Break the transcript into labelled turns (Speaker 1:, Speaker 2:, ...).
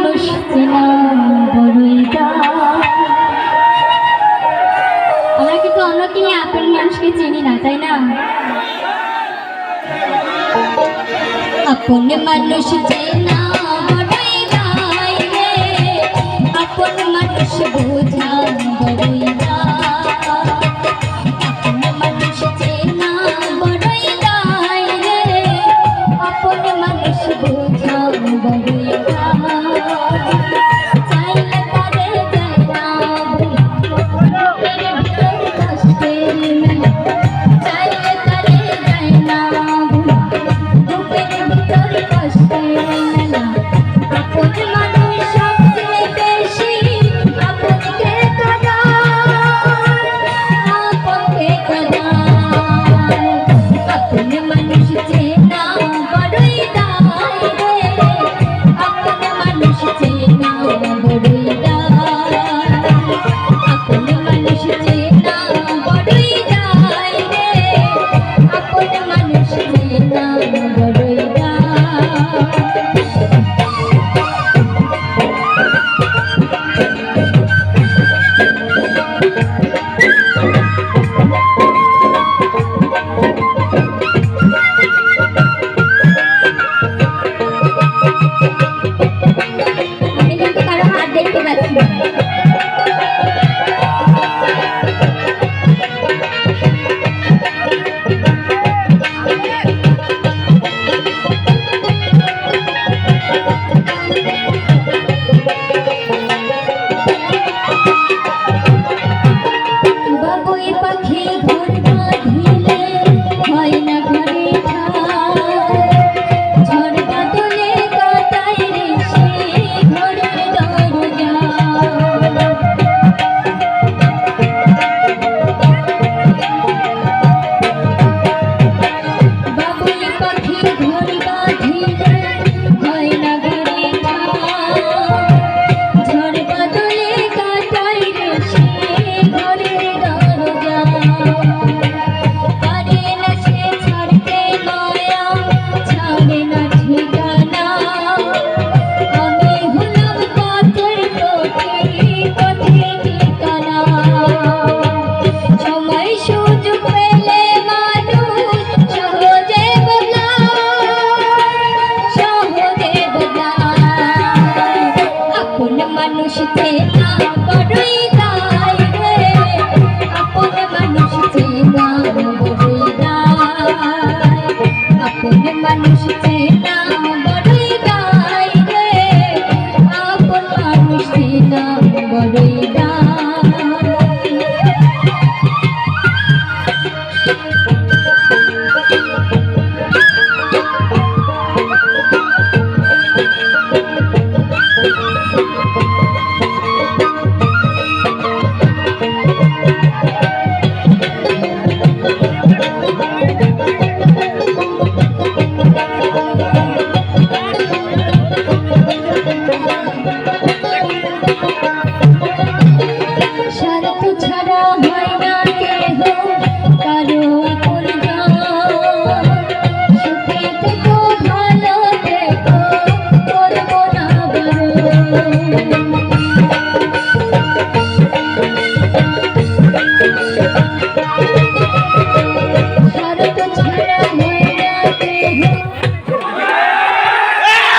Speaker 1: মানুষ চেনা বড়ই দায়। আমরা কিন্তু অন্যকে নিয়ে আপন মানুষকে চিনি না, তাই না? আপন মানুষ চেনা বড়ই দায় রে, আপন মানুষ বোঝা বড়ই দায়। আপন মানুষ চেনা বড়ই দায় রে, আপন মানুষ বোঝা বড়ই দায়। চাইলে তারে যায় না ভোলা, বুকের ভিতর কষ্টের মেলা। চাইলে তারে যায় না ভোলা, বুকের ভিতর কষ্টের মেলা। আপন মানুষ সবচেয়ে বেশি আপনকে কাঁদায়, আপনকে কাঁদায়। আপন মানুষ চেনা বড়ই দায় রে, আপন মানুষ চেনা বড়ই দায়। আপন মানুষ চেনা বড়ই দায় রে, আপন মানুষ চেনা বড়ই আমি কিন্তু কারো হাত দেখতে পাচ্ছি না। বাবুই পাখি ঘর বাঁধিলে হয় না ঘরে ঠাই, ঝড় বাদলে কাটায় রে সে ঘরের দরজা। বাবুই পাখি ঘর বাঁধিলে হয় না ঘরে ঠাই, ঝড় বাদলে কাটায় রে সে ঘরের দরজা। পারে না সে ছাড়তে মায়া, ছাড়ে না ঠিকানা। আমি হলাম পথের পথি, পথে ঠিকানা। সময় সুযোগ পেলে মানুষ সহজে বদলায়, সহজে বদলায়। আপন মানুষ চেনা বড়ই দায় রে, আপন মানুষ চেনা বড়ই দায়। আপন মানুষ